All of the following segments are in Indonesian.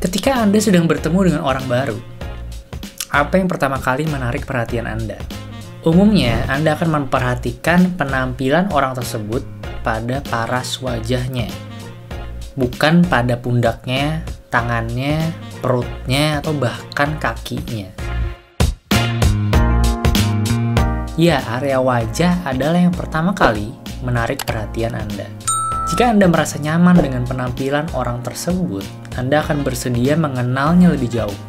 Ketika Anda sedang bertemu dengan orang baru, apa yang pertama kali menarik perhatian Anda? Umumnya, Anda akan memperhatikan penampilan orang tersebut pada paras wajahnya, bukan pada pundaknya, tangannya, perutnya, atau bahkan kakinya. Ya, area wajah adalah yang pertama kali menarik perhatian Anda. Jika Anda merasa nyaman dengan penampilan orang tersebut, Anda akan bersedia mengenalnya lebih jauh.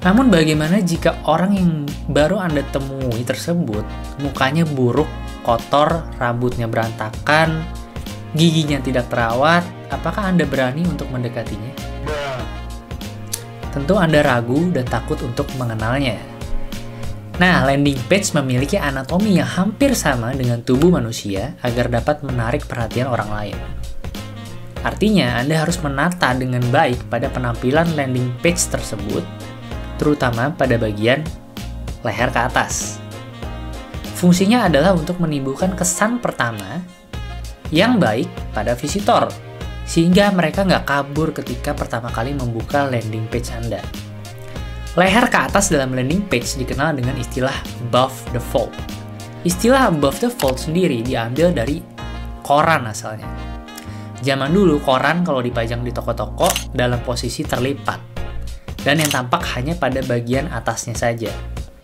Namun bagaimana jika orang yang baru Anda temui tersebut, mukanya buruk, kotor, rambutnya berantakan, giginya tidak terawat, apakah Anda berani untuk mendekatinya? Tentu Anda ragu dan takut untuk mengenalnya. Nah, landing page memiliki anatomi yang hampir sama dengan tubuh manusia agar dapat menarik perhatian orang lain. Artinya, Anda harus menata dengan baik pada penampilan landing page tersebut, terutama pada bagian leher ke atas. Fungsinya adalah untuk menimbulkan kesan pertama yang baik pada visitor, sehingga mereka nggak kabur ketika pertama kali membuka landing page Anda. Leher ke atas dalam landing page dikenal dengan istilah above the fold. Istilah above the fold sendiri diambil dari koran asalnya. Zaman dulu koran kalau dipajang di toko-toko dalam posisi terlipat, dan yang tampak hanya pada bagian atasnya saja.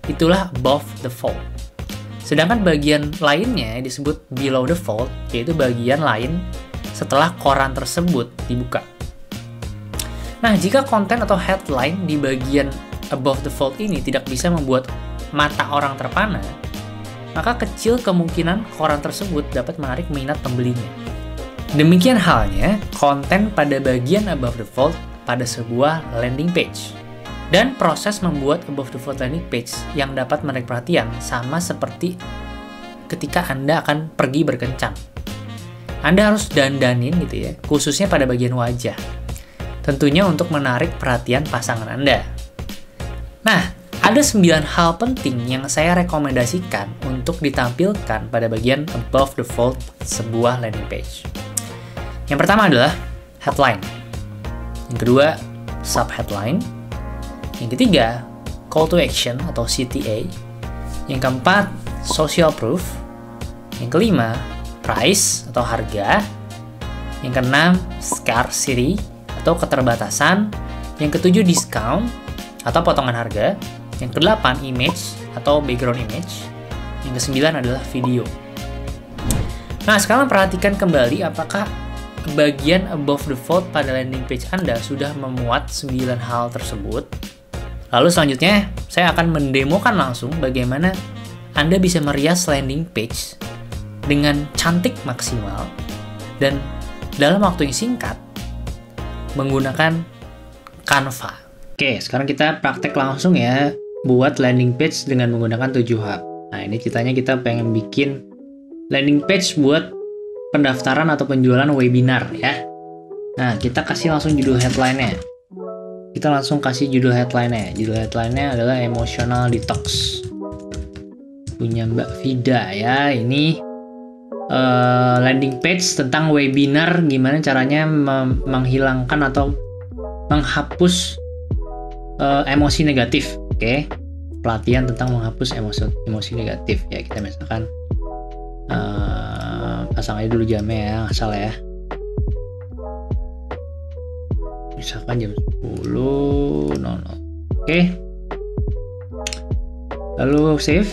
Itulah above the fold. Sedangkan bagian lainnya disebut below the fold, yaitu bagian lain setelah koran tersebut dibuka. Nah, jika konten atau headline di bagian above the fold ini tidak bisa membuat mata orang terpana, maka kecil kemungkinan koran tersebut dapat menarik minat pembelinya. Demikian halnya konten pada bagian above the fold pada sebuah landing page. Dan proses membuat above the fold landing page yang dapat menarik perhatian sama seperti ketika Anda akan pergi berkencan. Anda harus dandanin gitu ya, khususnya pada bagian wajah. Tentunya untuk menarik perhatian pasangan Anda. Nah, ada 9 hal penting yang saya rekomendasikan untuk ditampilkan pada bagian above the fold sebuah landing page. Yang pertama adalah headline. Yang kedua, sub-headline. Yang ketiga, call to action atau CTA. Yang keempat, social proof. Yang kelima, price atau harga. Yang keenam, scarcity atau keterbatasan. Yang ketujuh, discount atau potongan harga. Yang kedelapan, image atau background image. Yang kesembilan adalah video. Nah, sekarang perhatikan kembali apakah bagian above the fold pada landing page Anda sudah memuat 9 hal tersebut. Lalu selanjutnya, saya akan mendemokan langsung bagaimana Anda bisa merias landing page dengan cantik maksimal dan dalam waktu yang singkat menggunakan Canva. Oke, sekarang kita praktek langsung ya buat landing page dengan menggunakan 7 hub. Nah, ini ceritanya kita pengen bikin landing page buat pendaftaran atau penjualan webinar ya. Nah, kita kasih langsung judul headline-nya. Kita langsung kasih judul headline-nya. Judul headline-nya adalah Emotional Detox. Punya Mbak Vida ya. Ini landing page tentang webinar gimana caranya menghilangkan atau menghapus emosi negatif. Oke. Pelatihan tentang menghapus emosi negatif ya. Kita misalkan pasang aja dulu jamnya ya, asal ya. Misalkan jam 10.00. Oke. Lalu save.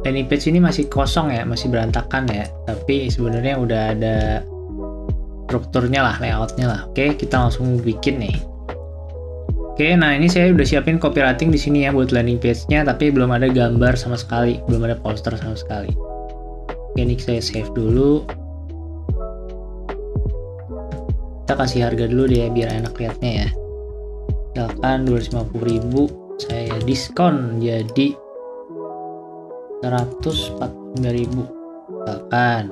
Landing page ini masih kosong ya, masih berantakan ya. Tapi sebenarnya udah ada strukturnya lah, layoutnya lah. Oke, kita langsung bikin nih. Oke, nah ini saya udah siapin copywriting di sini ya buat landing page-nya, tapi belum ada gambar sama sekali, belum ada poster sama sekali. Oke, ini saya save dulu. Kita kasih harga dulu deh biar enak lihatnya ya. Misalkan 250.000, saya diskon jadi 149.000. Misalkan.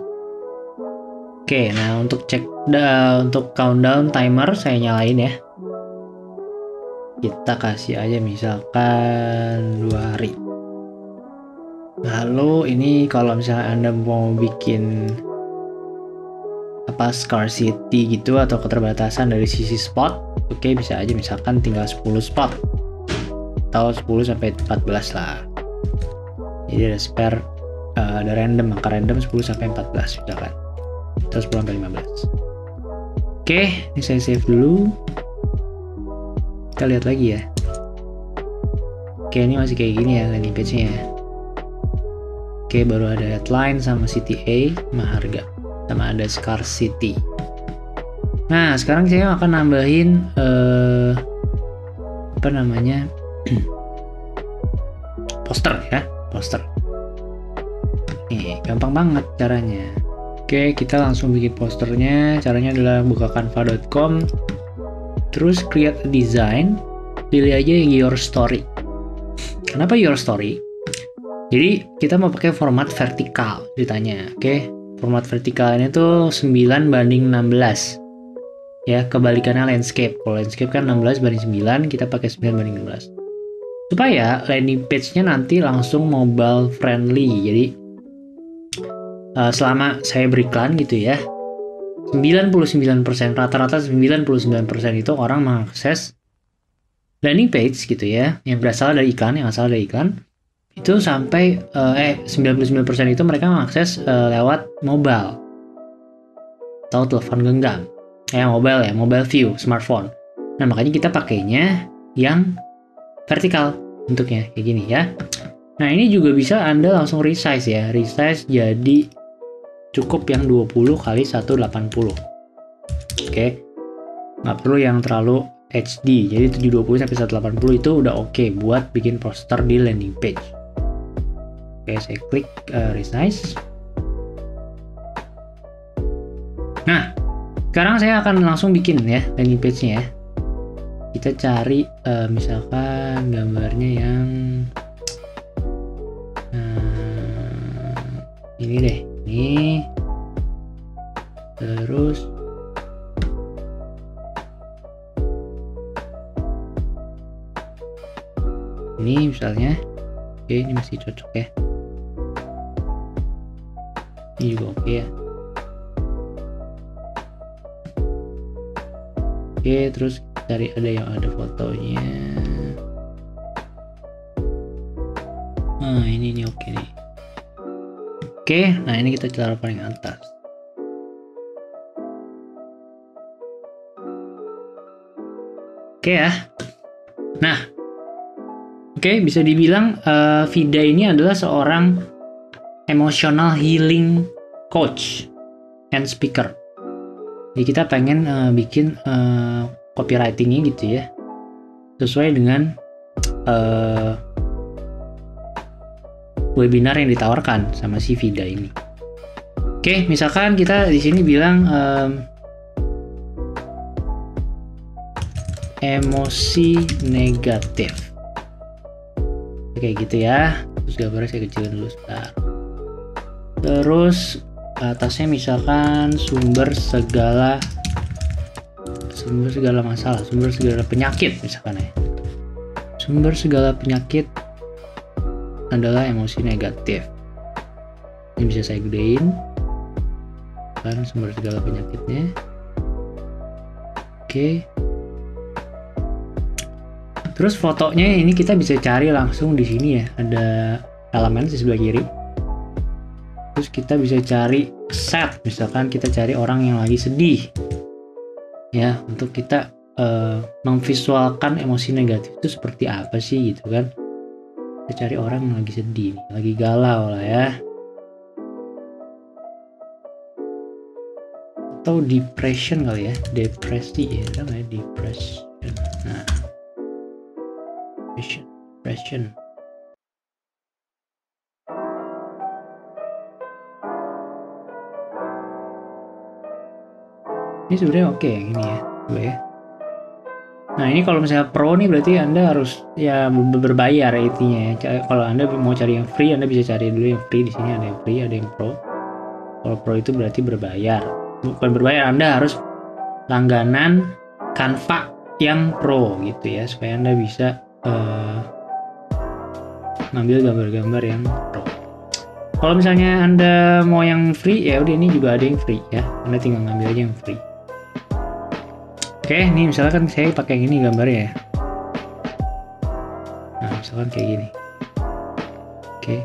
Oke, nah untuk untuk countdown timer saya nyalain ya. Kita kasih aja misalkan 2 hari. Lalu ini kalau misalnya Anda mau bikin apa scarcity gitu atau keterbatasan dari sisi spot, oke, bisa aja misalkan tinggal 10 spot atau 10 sampai 14 lah. Jadi ada spare, ada random, angka random 10 sampai 14 misalkan, atau 10 sampai 15. Oke, ini saya save dulu. Kita lihat lagi ya. Oke, ini masih kayak gini ya landing page-nya ya. Oke, baru ada headline sama CTA sama harga, sama ada scarcity. Nah, sekarang saya akan nambahin apa namanya? poster ya, poster. Nih, gampang banget caranya. Oke, kita langsung bikin posternya. Caranya adalah buka canva.com, terus create a design, pilih aja your story. Kenapa your story? Jadi kita mau pakai format vertikal ditanya, oke? Format vertikalnya tuh 9:16. Ya, kebalikannya landscape. Kalau landscape kan 16:9, kita pakai 9:16. Supaya landing page-nya nanti langsung mobile friendly. Jadi selama saya beriklan gitu ya, 99%, rata-rata 99% itu orang mengakses landing page gitu ya, yang berasal dari iklan, yang asal dari iklan, itu sampai 99% itu mereka mengakses lewat mobile atau telepon genggam. Mobile view, smartphone. Nah, makanya kita pakainya yang vertikal bentuknya kayak gini ya. Nah, ini juga bisa Anda langsung resize ya. Resize jadi cukup yang 20 kali 180. Oke. Nggak perlu yang terlalu HD. Jadi 720 sampai 180 itu udah oke buat bikin poster di landing page. Oke, saya klik resize. Nah, sekarang saya akan langsung bikin ya landing page-nya ya. Kita cari misalkan gambarnya yang ini deh, ini. Terus ini misalnya. Oke, ini masih cocok ya. Ini juga oke ya. Oke, terus cari ada yang ada fotonya. Nah, ini oke nih. Oke, nah ini kita taruh paling atas. Oke ya. Nah, oke, bisa dibilang Vida ini adalah seorang emotional healing coach and speaker. Jadi kita pengen bikin copywritingnya gitu ya, sesuai dengan webinar yang ditawarkan sama si Vida ini. Oke, misalkan kita di sini bilang emosi negatif. Kayak gitu ya. Terus gambarnya saya kecilin dulu sebentar. Terus atasnya misalkan sumber segala masalah, sumber segala penyakit misalkan ya. Sumber segala penyakit adalah emosi negatif. Ini bisa saya gedein. Kan sumber segala penyakitnya. Oke. Terus fotonya ini kita bisa cari langsung di sini ya, ada elemen di sebelah kiri. Terus kita bisa cari set, misalkan kita cari orang yang lagi sedih, ya, untuk kita memvisualkan emosi negatif itu seperti apa sih gitu kan. Kita cari orang yang lagi sedih, lagi galau lah ya, atau depression kali ya, depresi ya, namanya depression. Nah, depression. Ini sebenarnya oke yang ini ya, ya. Nah, ini kalau misalnya pro nih berarti Anda harus ya berbayar intinya ya. Kalau Anda mau cari yang free, Anda bisa cari dulu yang free. Di sini ada yang free, ada yang pro. Kalau pro itu berarti berbayar. Bukan berbayar, Anda harus langganan Canva yang pro gitu ya, supaya Anda bisa ngambil gambar-gambar yang pro. Kalau misalnya Anda mau yang free, ya udah ini juga ada yang free ya. Anda tinggal ngambil aja yang free. Oke, ini misalkan saya pakai yang ini gambarnya ya. Nah, misalkan kayak gini. Oke.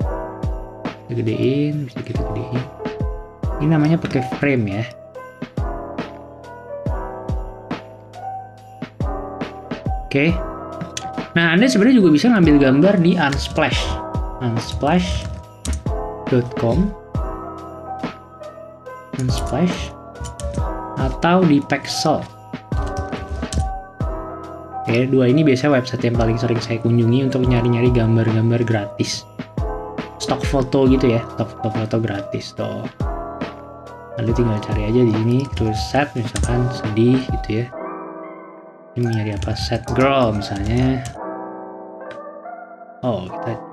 Kita gedein, bisa kita gedein. Ini namanya pakai frame ya. Oke. Nah, Anda sebenarnya juga bisa ngambil gambar di Unsplash. Unsplash.com, Unsplash, atau di Pexel. Oke, dua ini biasanya website yang paling sering saya kunjungi untuk nyari-nyari gambar-gambar gratis. Stok foto gitu ya, stok foto gratis tuh. Lalu tinggal cari aja di sini, terus set misalkan sedih gitu ya. Ini mau nyari apa? Set girl misalnya. Oh,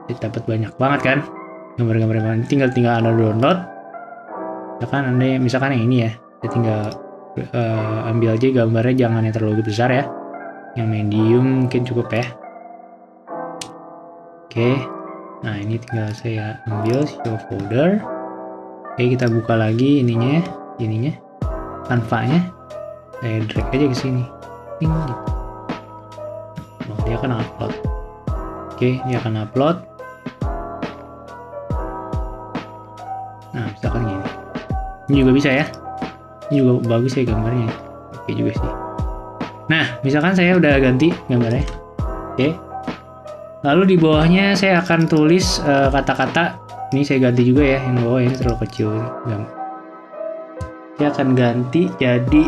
kita dapat banyak banget kan gambar-gambar yang tinggal Anda download. Misalkan yang ini ya, kita tinggal ambil aja gambarnya, jangan yang terlalu besar ya, yang medium mungkin cukup ya. Oke, nah ini tinggal saya ambil show folder. Oke, kita buka lagi ininya Canva-nya, saya drag aja ke sini. Gitu. Oh, dia akan upload. Oke, dia akan upload. Nah, misalkan gini. Ini juga bisa ya. Ini juga bagus ya gambarnya. Oke juga sih. Nah, misalkan saya udah ganti gambarnya. Oke. Lalu di bawahnya saya akan tulis kata-kata. Ini saya ganti juga ya. Yang bawah ini terlalu kecil. Saya akan ganti jadi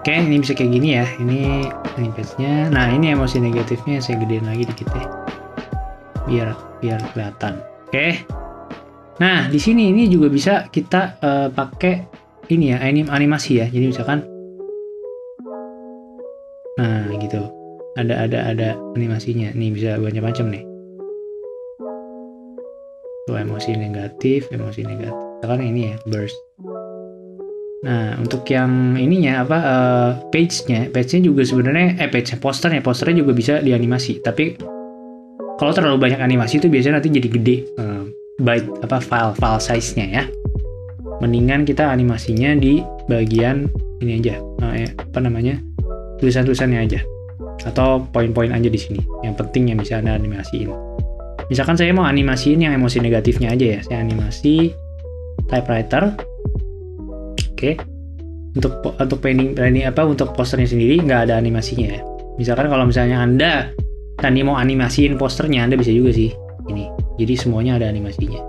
Oke, ini bisa kayak gini ya. Ini page-nya. Nah, ini emosi negatifnya saya gedein lagi dikit ya. Biar kelihatan. Oke. Nah, di sini ini juga bisa kita pakai ini ya, animasi ya. Jadi misalkan nah, gitu. Ada animasinya. Nih bisa macam-macam nih. Tuh emosi negatif. Misalkan ini ya, burst. Nah, untuk yang ininya page-nya juga sebenarnya posternya juga bisa dianimasi. Tapi kalau terlalu banyak animasi itu biasanya nanti jadi gede file size-nya ya. Mendingan kita animasinya di bagian ini aja. Tulisan-tulisannya aja. Atau poin-poin aja di sini. Yang penting yang bisa Anda animasiin. Misalkan saya mau animasiin yang emosi negatifnya aja ya. Saya animasi typewriter. Oke. Untuk untuk posternya sendiri nggak ada animasinya ya. Misalkan kalau misalnya Anda tadi mau animasiin posternya, Anda bisa juga sih ini. Jadi semuanya ada animasinya.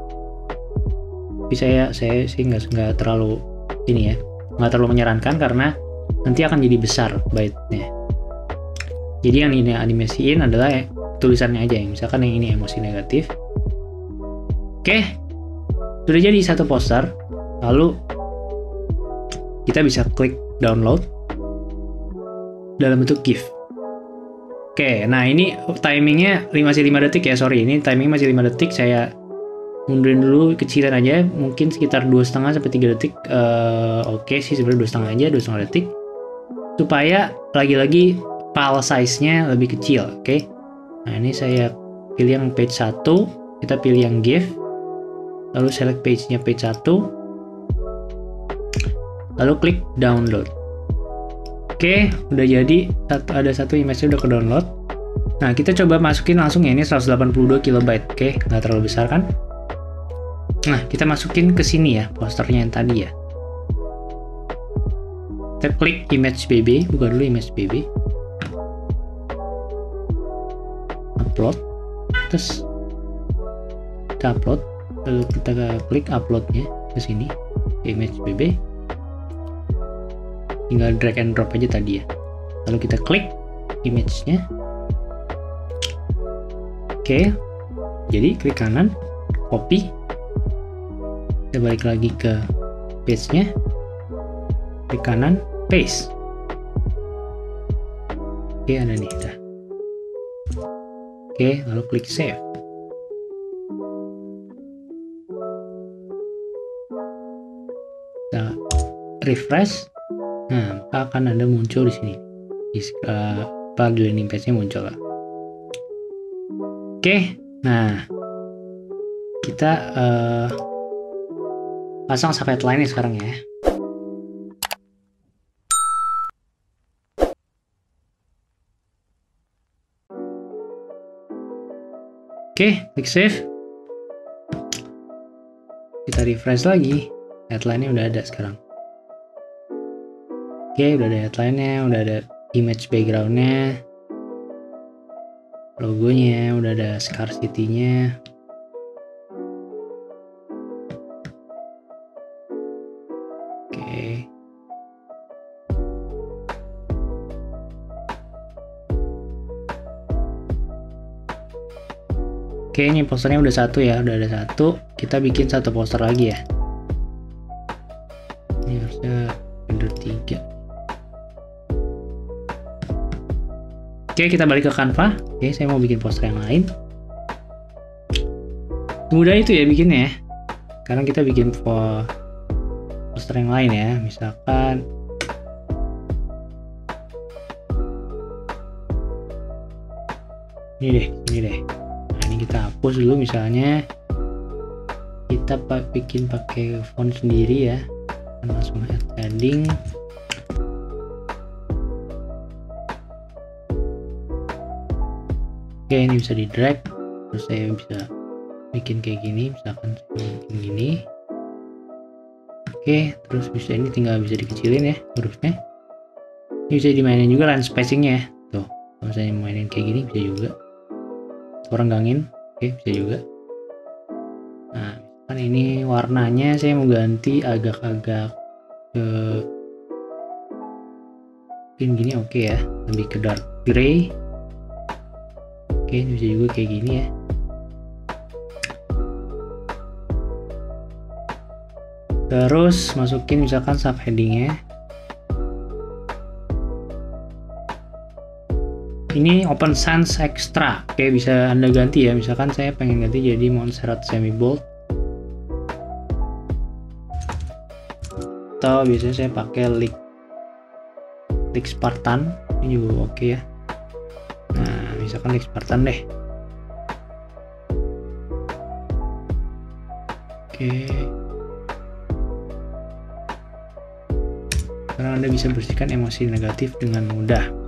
Tapi saya sih nggak terlalu ini ya, nggak terlalu menyarankan karena nanti akan jadi besar byte-nya. Jadi yang ini animasiin adalah tulisannya aja, yang misalkan yang ini emosi negatif. Oke, sudah jadi satu poster. Lalu kita bisa klik download dalam bentuk GIF. Oke, nah ini timingnya masih 5 detik ya, sorry. Ini timing masih 5 detik, saya mundurin dulu, kecilan aja. Mungkin sekitar 2,5 sampai 3 detik. Oke sih, sebenarnya 2,5 aja, 2,5 detik. Supaya lagi-lagi file size-nya lebih kecil, oke. Nah ini saya pilih yang page 1, kita pilih yang GIF. Lalu select page-nya page 1. Lalu klik download. Oke, udah jadi. Ada satu image-nya udah ke download. Nah, kita coba masukin langsung ya, ini 182 KB. Oke, nggak terlalu besar kan? Nah, kita masukin ke sini ya, posternya yang tadi ya. Kita klik image BB, buka dulu image BB. Upload. Terus kita upload. Lalu kita klik uploadnya ke sini, image BB. Tinggal drag and drop aja tadi ya. Lalu kita klik image-nya. Oke. Jadi klik kanan, copy. Kita balik lagi ke page-nya. Klik kanan, paste. Oke, ada nih. Dah. Oke, lalu klik save. refresh, nah maka akan ada muncul di sini. Di landing page-nya muncul lah. Oke, nah kita pasang subhead line-nya sekarang ya. Oke, klik save. Kita refresh lagi. Headline-nya udah ada sekarang. Oke, udah ada headline-nya, udah ada image background-nya, logonya, udah ada scarcity-nya. Oke. Oke, ini posternya udah satu ya, udah ada satu. Kita bikin satu poster lagi ya. Ini harusnya render 3. Oke, kita balik ke Canva. Oke, saya mau bikin poster yang lain. Mudah itu ya bikinnya ya. Sekarang kita bikin poster yang lain ya. Misalkan ini deh. Nah, ini kita hapus dulu, misalnya kita bikin pakai font sendiri ya. Langsung add heading. Oke, ini bisa di drag, terus saya bisa bikin kayak gini, misalkan bikin gini. Oke, terus bisa ini tinggal bisa dikecilin ya hurufnya. Ini bisa dimainin juga line spacingnya ya. Tuh, kalau misalnya mainin kayak gini bisa juga. Renggangin, oke, bisa juga. Nah, kan ini warnanya saya mau ganti agak-agak ke mungkin gini, oke ya, lebih ke dark gray. Oke, ini bisa juga kayak gini ya. Terus masukin misalkan subheadingnya. Ini Open Sans Extra. Oke, bisa Anda ganti ya. Misalkan saya pengen ganti jadi Montserrat semi bold. Atau biasanya saya pakai Leak Spartan. Ini juga oke ya. Nah, misalkan Leak Spartan deh. Oke. Sekarang Anda bisa bersihkan emosi negatif dengan mudah.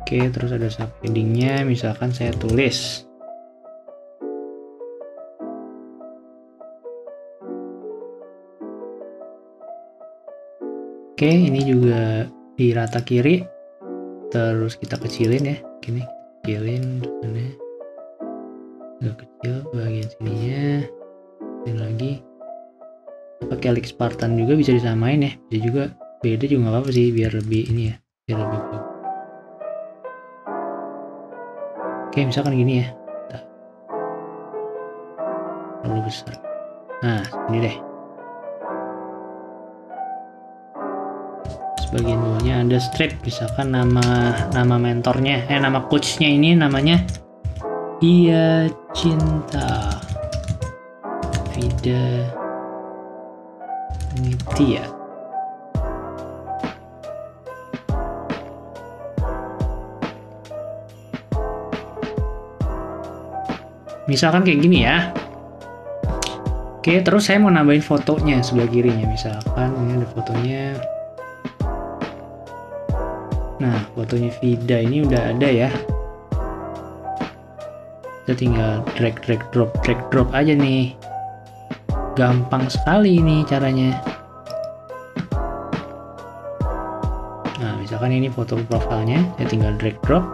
Oke, terus ada subheadingnya, misalkan saya tulis oke, ini juga di rata kiri, terus kita kecilin ya, gini, kecilin tulisannya agak kecil bagian sininya, dan lagi pakai Leak Spartan juga bisa disamain ya, bisa juga beda juga nggak apa-apa sih, biar lebih ini ya, biar lebih bagus. Oke, misalkan gini ya, terlalu besar. Nah, ini deh. Bagian bawahnya ada strip, misalkan nama mentornya, nama coachnya ini namanya Iya Cinta Vida Nitya. Misalkan kayak gini ya. Oke, terus saya mau nambahin fotonya sebelah kirinya. Misalkan ini ada fotonya. Nah, fotonya Vida ini udah ada ya. Kita tinggal drag drop aja nih. Gampang sekali ini caranya. Nah, misalkan ini foto profilnya, saya tinggal drag drop.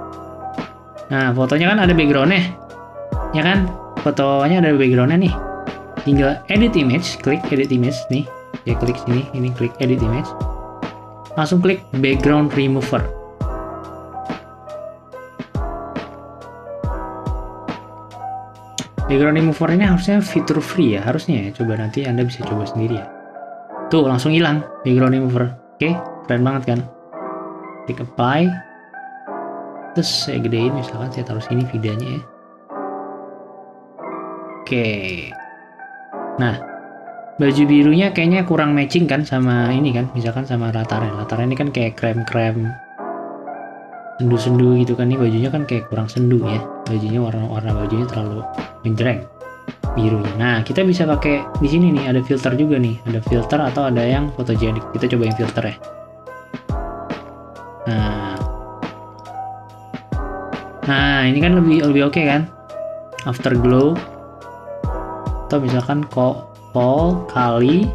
Nah, fotonya kan ada backgroundnya. Ya kan, fotonya ada backgroundnya nih, tinggal edit image, klik edit image nih, ya klik sini, ini klik edit image, langsung klik background remover. Background remover ini harusnya fitur free ya, harusnya ya, coba nanti Anda bisa coba sendiri ya. Tuh, langsung hilang background remover. Oke, keren banget kan. Klik apply, terus saya gedein, misalkan saya taruh sini videonya ya. Oke, Nah, baju birunya kayaknya kurang matching kan sama ini kan, misalkan sama latarnya. Latarnya ini kan kayak krem-krem, sendu-sendu gitu kan, ini bajunya kan kayak kurang sendu ya. Bajunya warna bajunya terlalu menjreng birunya. Nah, kita bisa pakai di sini nih, ada filter juga nih, ada filter atau ada yang photogenic. Kita coba yang filter ya. Nah, ini kan lebih oke kan? Afterglow atau misalkan Paul Kali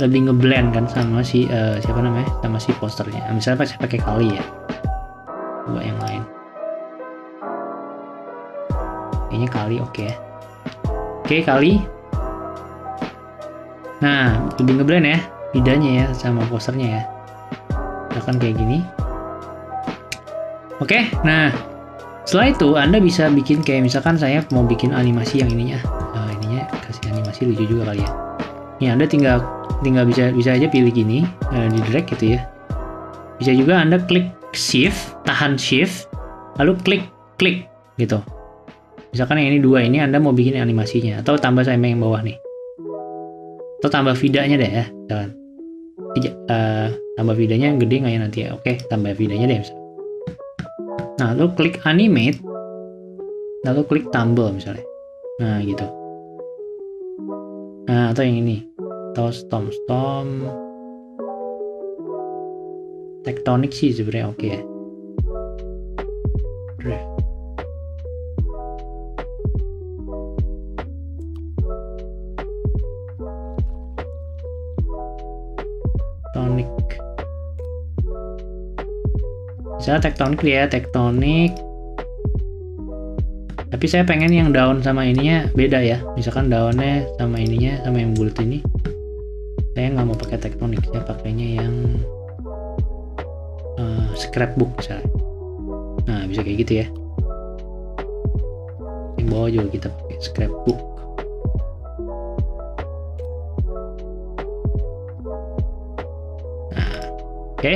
lebih ngeblend kan sama si siapa namanya, sama si posternya. Misalnya saya pakai Kali ya, coba yang lain. Kayaknya Kali oke ya. Oke, Kali. Nah, lebih ngeblend ya bedanya ya sama posternya ya. Misalkan kayak gini. Oke, nah setelah itu Anda bisa bikin kayak misalkan saya mau bikin animasi yang ininya. Ininya kasih animasi lucu juga kali ya. Ini Anda tinggal bisa aja pilih gini, di drag gitu ya. Bisa juga Anda klik shift, tahan shift, lalu klik gitu. Misalkan yang ini dua ini Anda mau bikin animasinya, atau tambah sama yang bawah nih. Atau tambah vidanya deh ya, misalkan. Tambah vidanya yang gede nggak ya nanti ya? Oke, tambah vidanya deh misalkan. Nah, lalu klik animate, lalu klik tumble misalnya. Nah, gitu. Nah, atau yang ini. Atau storm. Tektonik sih sebenarnya oke ya. Drift. Tektonik. Misalnya tektonik. Tapi saya pengen yang daun sama ininya beda ya. Misalkan daunnya sama ininya sama yang bulat ini. Saya nggak mau pakai tektonik, saya pakainya yang scrapbook misalnya. Nah, bisa kayak gitu ya. Yang bawah juga kita pakai scrapbook. Nah, oke.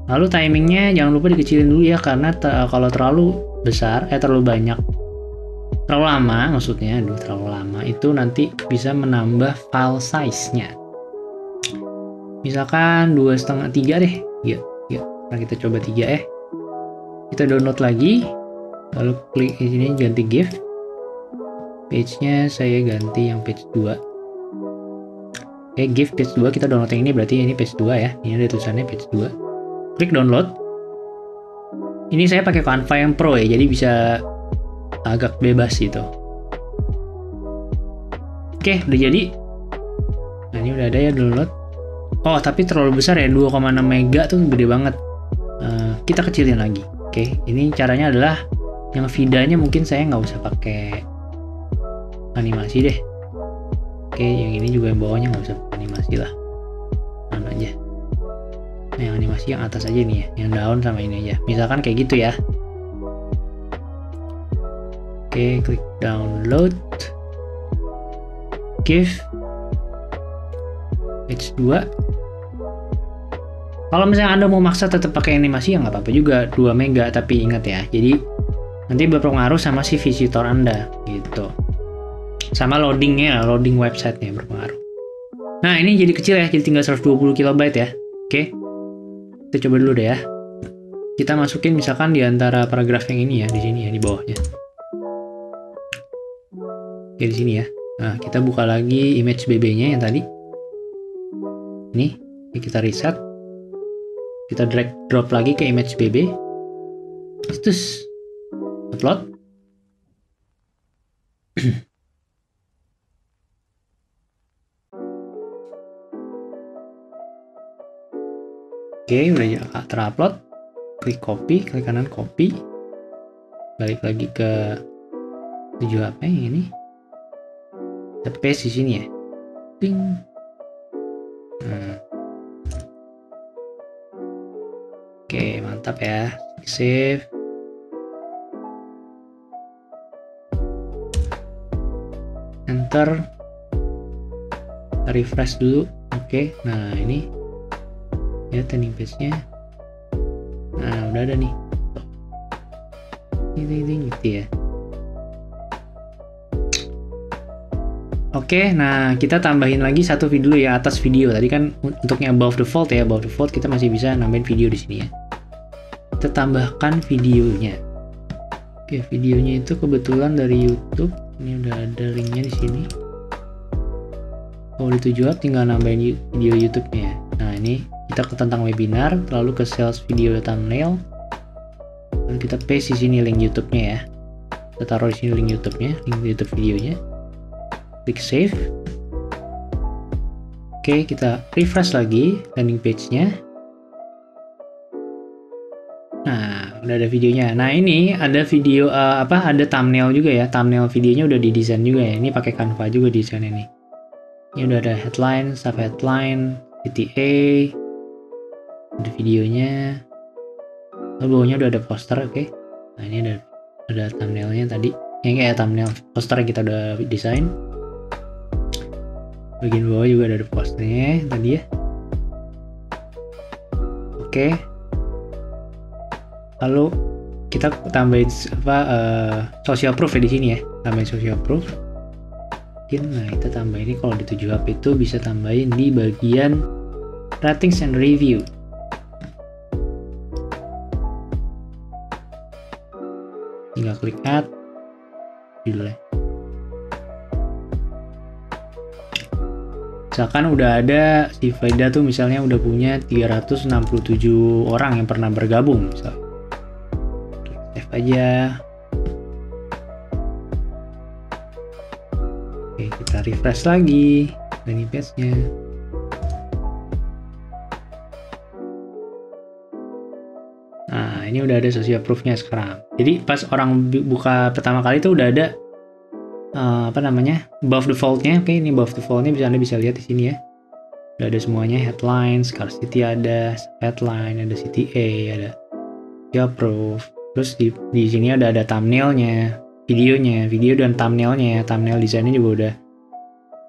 Lalu timingnya jangan lupa dikecilin dulu ya, karena kalau terlalu besar, terlalu banyak, terlalu lama maksudnya, terlalu lama itu nanti bisa menambah file size-nya. Misalkan 2,5 3 deh. Yuk. Nah, kita coba 3 ya. Kita download lagi, lalu klik di sini ganti GIF. Page-nya saya ganti yang page 2. Oke, GIF page 2, kita download yang ini, berarti ini page 2 ya. Ini ada tulisannya page 2. Klik download. Ini saya pakai Canva yang Pro ya, jadi bisa agak bebas gitu. Oke, udah jadi. Nah, ini udah ada ya download. Oh, tapi terlalu besar ya, 2,6 mega tuh gede banget. Kita kecilin lagi. Oke, ini caranya adalah yang vidanya mungkin saya nggak usah pakai animasi deh. Oke, yang ini juga yang bawahnya nggak usah pakai animasi lah. Mana aja. Nah, yang animasi yang atas aja nih ya, yang daun sama ini aja. Misalkan kayak gitu ya. Oke, klik download. GIF page 2. Kalau misalnya Anda mau maksa tetap pakai animasi ya nggak apa-apa juga, 2 mega, tapi ingat ya, jadi nanti berpengaruh sama si visitor Anda gitu. Sama loadingnya, loading websitenya berpengaruh. Nah, ini jadi kecil ya, jadi tinggal 120 KB ya. Oke. Kita coba dulu deh ya. Kita masukin misalkan di antara paragraf yang ini ya, di sini ya, di bawahnya. Oke, di sini ya. Nah, kita buka lagi image BB-nya yang tadi. Ini kita reset. Kita drag drop lagi ke image BB. Terus upload. Oke, udah terupload. Klik copy, klik kanan copy. Balik lagi ke 7HP yang ini. Kita paste di sini ya. Ding. Oke, mantap ya. Save. Enter. Kita refresh dulu. Oke, nah ini ya landing page-nya. Nah, udah ada nih. Ini gitu ya. Oke, nah kita tambahin lagi satu video dulu ya, atas video. Tadi kan untuknya above the fold ya, above the fold kita masih bisa nambahin video di sini ya. Kita tambahkan videonya. Oke, videonya itu kebetulan dari YouTube. Ini udah ada linknya di sini. Kalau di 7up tinggal nambahin video YouTube-nya ya. Nah, ini kita ke tentang webinar, lalu ke sales video thumbnail. Lalu kita paste di sini link YouTube-nya ya. Kita taruh di sini link YouTube-nya, link YouTube videonya. Klik save. Oke, kita refresh lagi landing page-nya. Nah, udah ada videonya. Nah, ini ada video ada thumbnail juga ya. Thumbnail videonya udah didesain juga ya. Ini pakai Canva juga desainnya nih. Ini udah ada headline, sub headline, CTA, ada videonya. Lalu bawahnya udah ada poster, oke. Nah, ini ada thumbnailnya tadi. Yang kayak thumbnail poster yang kita udah desain. Bagian bawah juga ada posternya tadi ya. Oke. Lalu kita tambahin social proof ya di sini ya. Tambahin social proof. Nah, kita tambahin ini kalau di 7up itu bisa tambahin di bagian ratings and review. Tinggal klik add judulnya. Misalkan udah ada si Veda tuh misalnya udah punya 367 orang yang pernah bergabung misalnya. Klik save aja. Oke, kita refresh lagi landing page-nya. Nah, ini udah ada social proof-nya sekarang. Jadi pas orang buka pertama kali tuh udah ada above the fold-nya. Oke, ini above the fold-nya Anda bisa lihat di sini ya. Udah ada semuanya, headline, scarcity ada, headline, ada CTA, ada social proof. Terus di sini ada thumbnail-nya, videonya, video dan thumbnail-nya. Thumbnail desainnya juga udah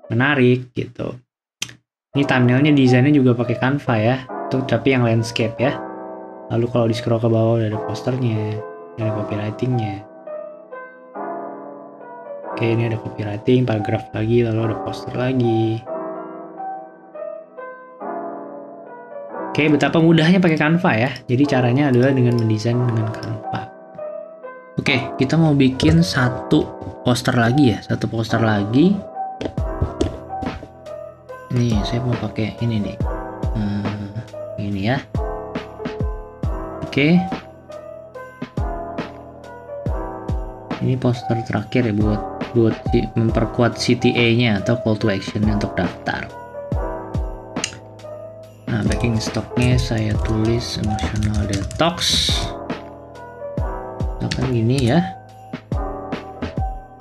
menarik gitu. Ini thumbnail-nya desainnya juga pakai Canva ya. Tuh, tapi yang landscape ya. Lalu kalau di scroll ke bawah udah ada posternya, ada copywriting-nya. Oke, ini ada copywriting, paragraf lagi, lalu ada poster lagi. Oke, betapa mudahnya pakai Canva ya. Jadi caranya adalah dengan mendesain dengan Canva. Oke, kita mau bikin satu poster lagi ya, satu poster lagi. Nih, saya mau pakai ini nih. Ini ya. Oke. Ini poster terakhir ya buat memperkuat CTA-nya atau call to action-nya untuk daftar. Nah, backing stock-nya saya tulis emotional detox. Misalkan gini ya.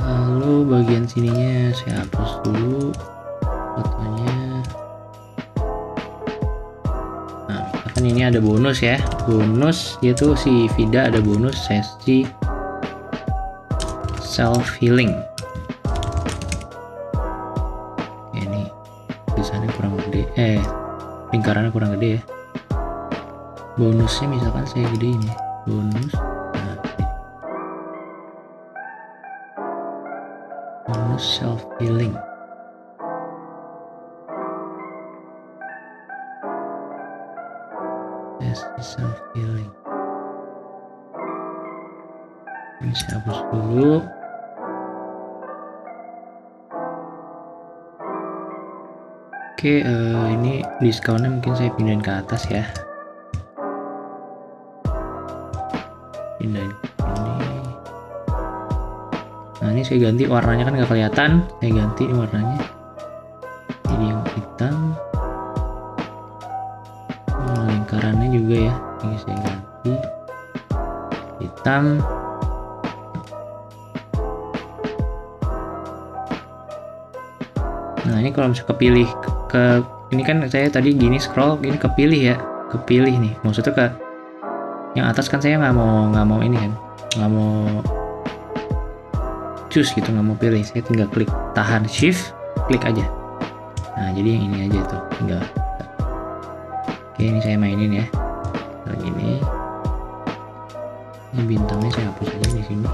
Lalu bagian sininya saya hapus dulu fotonya. Nah, misalkan ini ada bonus ya. Bonus dia tuh si Vida ada bonus sesi self healing. Ini tulisannya kurang gede, lingkarannya kurang gede ya. Bonusnya misalkan saya gedein ya, bonus. Nah, bonus self healing. Self healing. Ini saya hapus dulu. Oke, ini diskonnya mungkin saya pindahin ke atas ya. Pindahin ini. Nah, ini saya ganti warnanya kan nggak kelihatan. Saya ganti warnanya. Jadi yang hitam. Lingkarannya juga ya. Ini saya ganti hitam. Nah, ini kalau misalnya kepilih ini kan saya tadi gini scroll, ini kepilih ya, kepilih nih. Maksudnya ke yang atas kan saya nggak mau ini kan, nggak mau choose gitu, nggak mau pilih. Saya tinggal klik tahan shift, klik aja. Nah, jadi yang ini aja tuh, tinggal. Oke, ini saya mainin ya. Nah, gini. Ini bintangnya saya hapus aja di sini.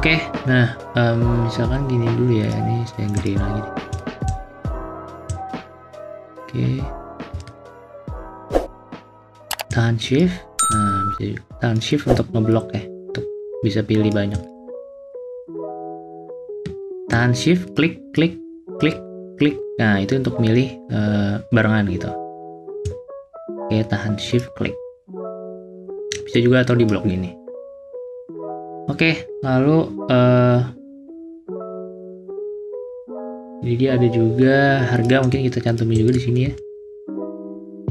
Oke, nah misalkan gini dulu ya, ini saya gedein lagi deh. Oke, tahan shift, nah bisa tahan shift untuk ngeblok ya, untuk bisa pilih banyak. Tahan shift, klik, klik, klik, klik, nah itu untuk milih barengan gitu. Oke, tahan shift, klik, bisa juga atau di blok gini. Oke, lalu jadi dia ada juga harga, mungkin kita cantumin juga di sini ya.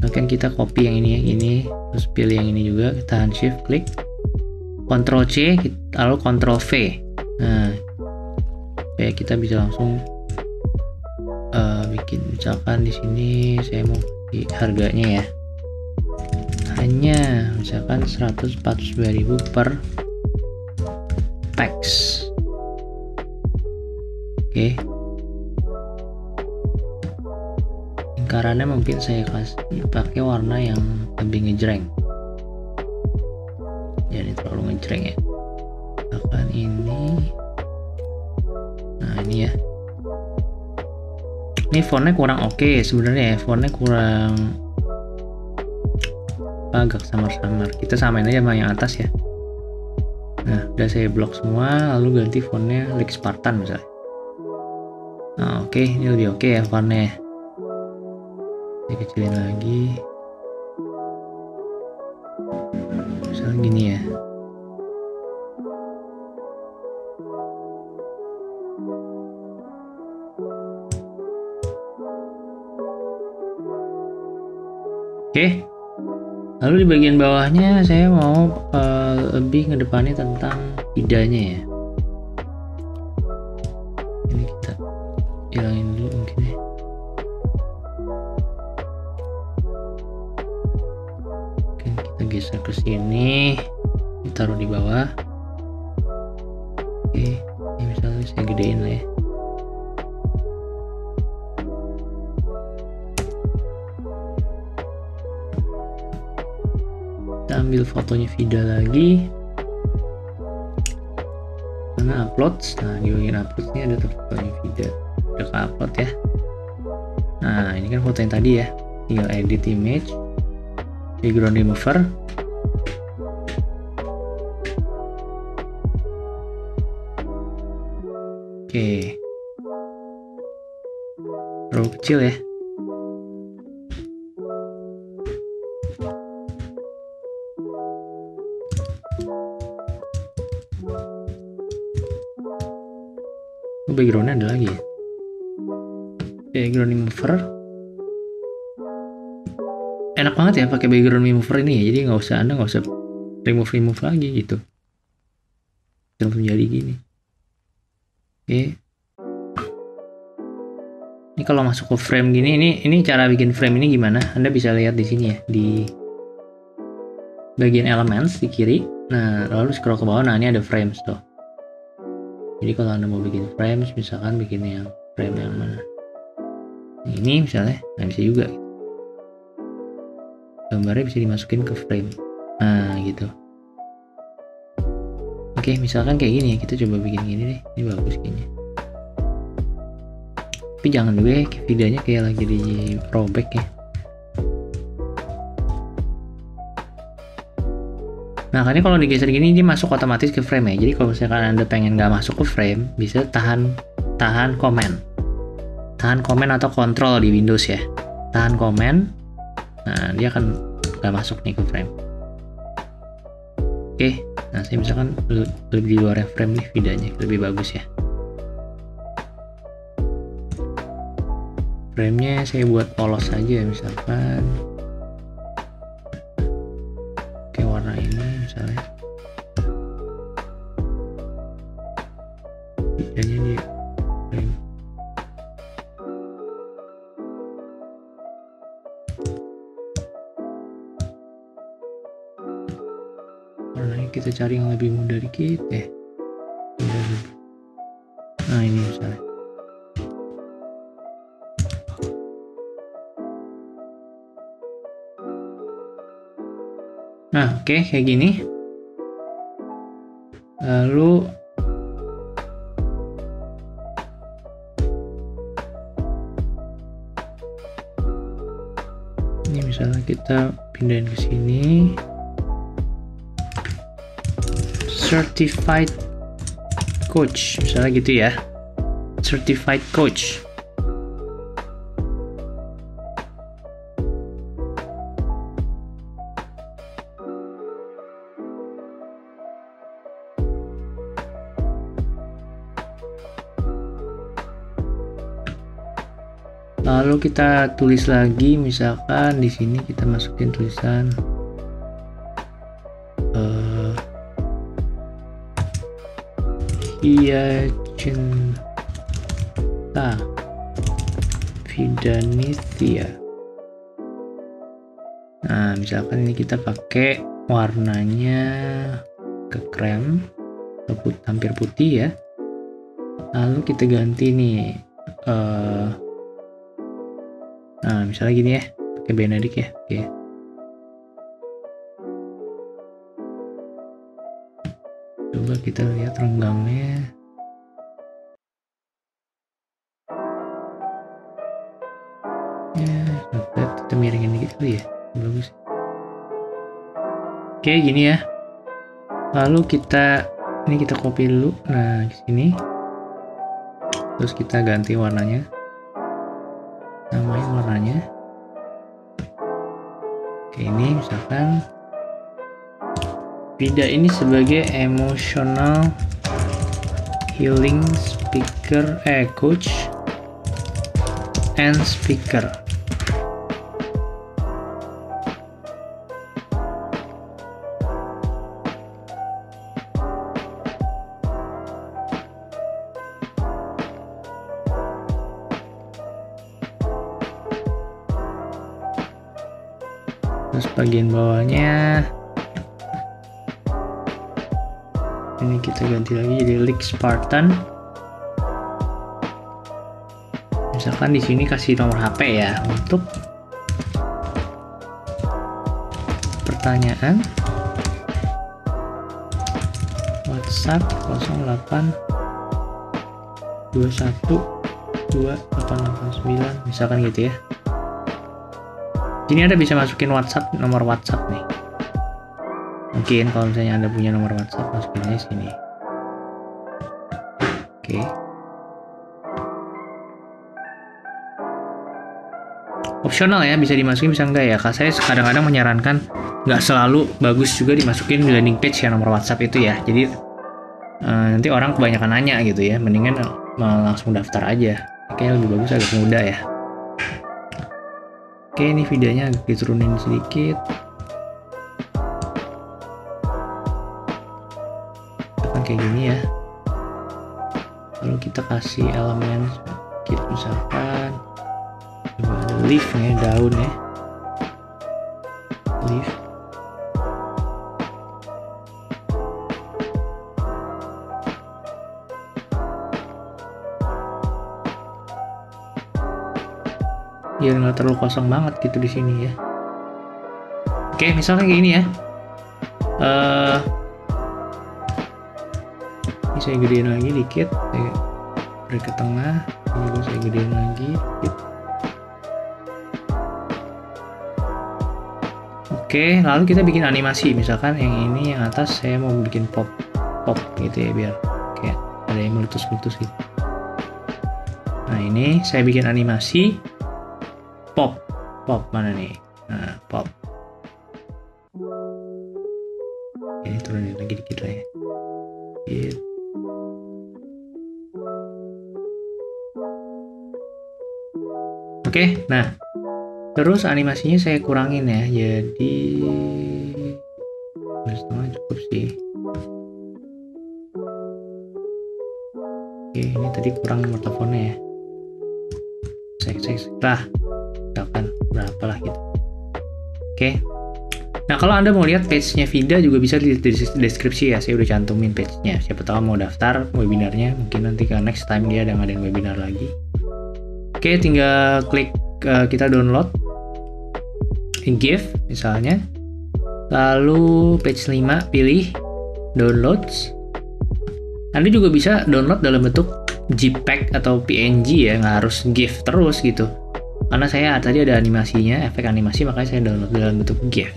Mungkin kita copy yang ini, terus pilih yang ini juga, tahan shift, klik, Ctrl C, lalu Ctrl V. Nah, kayak kita bisa langsung bikin, misalkan di sini saya mau harganya ya, hanya misalkan 149.000 per packs. Oke. Lingkarannya mungkin saya kasih pakai warna yang lebih ngejreng, jadi terlalu ngejreng ya. Misalkan ini, nah ini ya, ini fontnya kurang oke sebenarnya ya, fontnya kurang agak samar-samar, kita samain aja sama yang atas ya. Nah udah saya blok semua, lalu ganti fontnya Lex Spartan misalnya. Nah oke, ini lebih oke ya fontnya. Saya kecilin lagi, misalnya gini ya. Oke, lalu di bagian bawahnya saya mau lebih ngedepannya tentang idanya ya. Ini kita hilangin dulu mungkin ya. Kita geser ke sini, ditaruh di bawah. Oke, ini misalnya saya gedein lah ya. Kita ambil fotonya Vida lagi, mana upload. Nah di bagian upload ini ada fotonya Vida, udah ke upload ya. Nah ini kan foto yang tadi ya, tinggal edit image, background remover. Oke, terlalu kecil ya. Backgroundnya ada lagi ya, background remover. Enak banget ya pakai background remover ini ya, jadi Anda nggak usah remove lagi gitu, langsung jadi gini. Oke, ini kalau masuk ke frame gini, ini cara bikin frame ini gimana, Anda bisa lihat di sini ya, di bagian elements di kiri. Nah lalu scroll ke bawah, nah ini ada frames tuh. Jadi kalau Anda mau bikin frames, misalkan bikin yang frame yang mana, ini misalnya, nah bisa juga gambarnya bisa dimasukin ke frame, nah gitu. Oke, misalkan kayak gini ya, kita coba bikin gini deh, ini bagus kayaknya. Tapi jangan juga ya, videonya kayak lagi di robek ya. Nah ini kalau digeser gini, dia masuk otomatis ke frame ya. Jadi kalau misalkan Anda pengen nggak masuk ke frame, bisa tahan komen atau kontrol di Windows ya. Tahan komen, nah dia akan nggak masuk nih ke frame. Oke, nah saya misalkan lebih di luar frame nih, videonya lebih bagus ya. Framenya saya buat polos saja misalkan. Oke, warna ini misalnya. Videonya di frame. Warnanya kita cari yang lebih mudah dikit deh. Nah ini misalnya. Nah, oke, kayak gini. Lalu misalnya kita pindahin ke sini, certified coach, misalnya gitu ya, certified coach. Lalu kita tulis lagi, misalkan di sini kita masukin tulisan Iya Cinta Fidanisia. Nah, misalkan ini kita pakai warnanya ke krem atau hampir putih ya. Lalu kita ganti nih. Nah, misalnya gini ya, pakai Benedict ya. Oke. Coba kita lihat renggangnya. Ya, kita miringin dikit dulu ya. Bagus. Oke, gini ya. Lalu ini kita copy dulu. Nah, di sini. Terus kita ganti warnanya. Namain warnanya. Oke, ini misalkan Vida ini sebagai emotional healing speaker, coach and speaker. Terus bagian bawahnya ini kita ganti lagi jadi League Spartan. Misalkan di sini kasih nomor HP ya untuk pertanyaan WhatsApp 08 21 2889 misalkan gitu ya. Ini Anda bisa masukin WhatsApp, nomor WhatsApp nih. Mungkin kalau misalnya Anda punya nomor WhatsApp, masukinnya sini. Oke. Opsional ya, bisa dimasukin bisa enggak ya. Kalau saya kadang-kadang menyarankan nggak selalu bagus juga dimasukin di landing page ya nomor WhatsApp itu ya. Jadi nanti orang kebanyakan nanya gitu ya. Mendingan langsung daftar aja. Kayaknya lebih bagus agak mudah ya. Oke, ini videonya agak diturunin sedikit. Kayak gini ya. Lalu kita kasih elemen sedikit, misalkan ada leaf nya, daun ya, leaf. Biar nggak terlalu kosong banget gitu di sini ya. Oke, misalnya kayak gini ya. Ini saya gedein lagi dikit, saya beri ke tengah. Ini juga saya gedein lagi dikit. Oke, lalu kita bikin animasi. Misalkan yang ini yang atas saya mau bikin pop gitu ya, biar kayak ada yang meletus-meletus gitu. Nah, ini saya bikin animasi pop mana nih? Nah, pop. Ini turunin lagi dikit lah ya. Gitu. Oke, nah terus animasinya saya kurangin ya, jadi 2,5 cukup sih. Oke, ini tadi kurang nomor teleponnya ya. Lah, misalkan berapa lah gitu. Oke. Nah, kalau Anda mau lihat page-nya Vida juga bisa di deskripsi ya. Saya udah cantumin page-nya. Siapa tahu mau daftar webinarnya, mungkin nanti ke next time dia ada ngadain webinar lagi. Oke, tinggal klik kita download GIF misalnya. Lalu page 5 pilih downloads. Anda juga bisa download dalam bentuk JPEG atau PNG ya, nggak harus GIF terus gitu. Karena saya tadi ada animasinya, efek animasi, makanya saya download dalam bentuk GIF.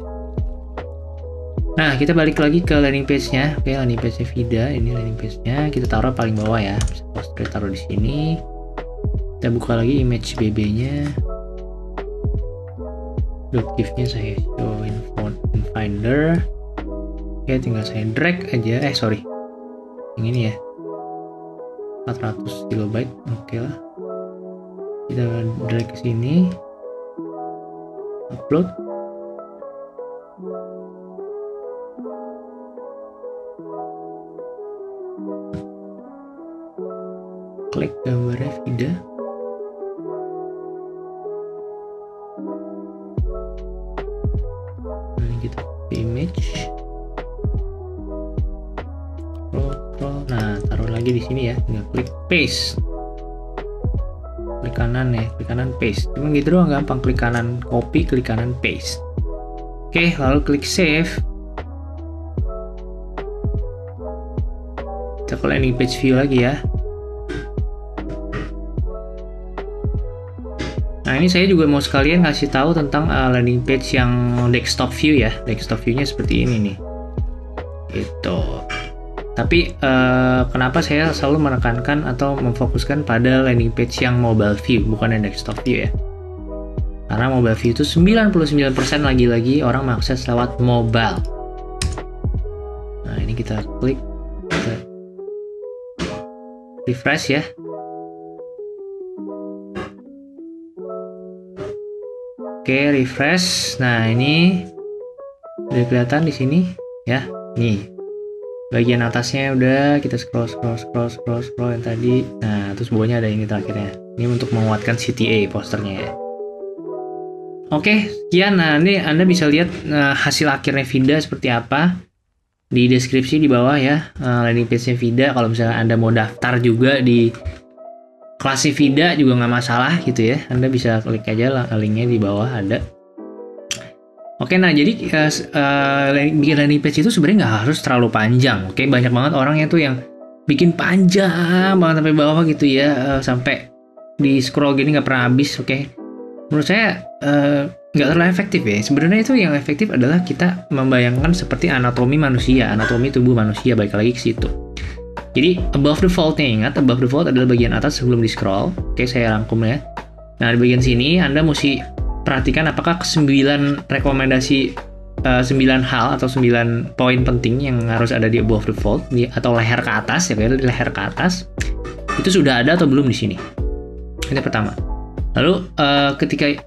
Nah, kita balik lagi ke landing page-nya. Oke, landing page-nya Vida, ini landing page-nya. Kita taruh paling bawah ya. Poster taruh di sini. Kita buka lagi image BB-nya. .gif-nya saya show in Finder. Oke, tinggal saya drag aja. Sorry. Yang ini ya. 400 kilobyte. Oke lah. Kita drag ke sini. Upload. Klik gambarnya Vida. Nah, kita image. Scroll. Nah, taruh lagi di sini ya. Tinggal klik paste. Klik kanan ya, klik kanan paste. Cuma gitu doang, gampang. Klik kanan copy, klik kanan paste. Oke, lalu klik save. Kita ke landing page view lagi ya. Nah, ini saya juga mau sekalian ngasih tahu tentang landing page yang desktop view ya. Desktop view-nya seperti ini nih. Gitu. Tapi kenapa saya selalu menekankan atau memfokuskan pada landing page yang mobile view, bukan yang desktop view ya. Karena mobile view itu 99% lagi-lagi orang mengakses lewat mobile. Nah, ini kita klik, kita refresh ya. Oke, refresh. Nah, ini udah kelihatan di sini ya. Nih. Bagian atasnya udah kita scroll yang tadi. Nah, terus bawahnya ada ini terakhirnya. Ini untuk menguatkan CTA posternya ya. Oke, sekian. Nah, ini Anda bisa lihat hasil akhirnya Vida seperti apa di deskripsi di bawah ya. Landing page-nya Vida. Kalau misalnya Anda mau daftar juga di kelasnya Vida juga nggak masalah gitu ya. Anda bisa klik aja lah linknya di bawah ada. Oke, nah jadi bikin landing page itu sebenarnya nggak harus terlalu panjang. Oke, banyak banget orang yang tuh yang bikin panjang banget sampai bawah gitu ya, sampai di scroll gini nggak pernah habis. Oke, menurut saya nggak terlalu efektif ya. Sebenarnya itu yang efektif adalah kita membayangkan seperti anatomi manusia, anatomi tubuh manusia, balik lagi ke situ. Jadi above the fold-nya, ingat above the fold adalah bagian atas sebelum di scroll. Oke, saya rangkum ya. Nah, di bagian sini Anda mesti perhatikan apakah 9 rekomendasi 9 hal atau 9 poin penting yang harus ada di above the fold atau leher ke atas ya, di leher ke atas itu sudah ada atau belum di sini. Ini pertama. Lalu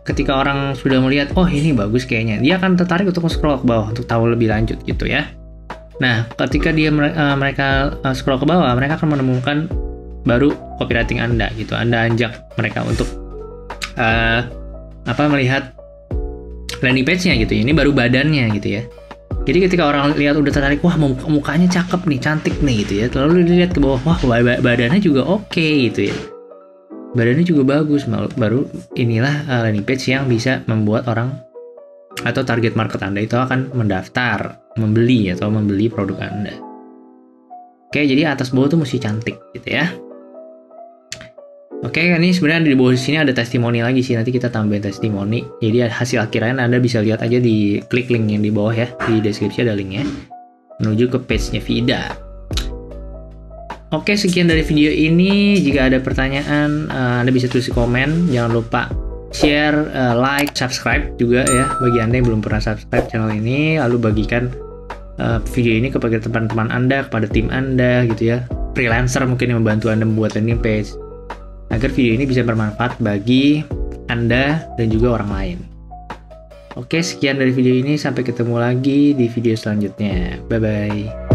ketika orang sudah melihat, oh ini bagus kayaknya, dia akan tertarik untuk scroll ke bawah untuk tahu lebih lanjut gitu ya. Nah, ketika mereka scroll ke bawah, mereka akan menemukan baru copywriting Anda gitu. Anda ajak mereka untuk melihat landing page-nya gitu. Ini baru badannya gitu ya. Jadi ketika orang lihat udah tertarik, wah mukanya cakep nih, cantik nih gitu ya. Lalu dilihat ke bawah, wah badannya juga oke gitu ya. Badannya juga bagus, baru inilah landing page yang bisa membuat orang atau target market Anda itu akan mendaftar, membeli produk Anda. Oke, jadi atas bawah tuh mesti cantik gitu ya. Oke, ini sebenarnya di bawah sini ada testimoni lagi sih, nanti kita tambahin testimoni. Jadi hasil akhirnya Anda bisa lihat aja di klik link yang di bawah ya, di deskripsi ada linknya menuju ke page-nya Vida. Oke, sekian dari video ini. Jika ada pertanyaan, Anda bisa tulis di komen. Jangan lupa share, like, subscribe juga ya bagi Anda yang belum pernah subscribe channel ini. Lalu bagikan video ini kepada teman-teman Anda, kepada tim Anda gitu ya, freelancer mungkin yang membantu Anda membuat landing page, agar video ini bisa bermanfaat bagi Anda dan juga orang lain. Oke, sekian dari video ini. Sampai ketemu lagi di video selanjutnya. Bye-bye.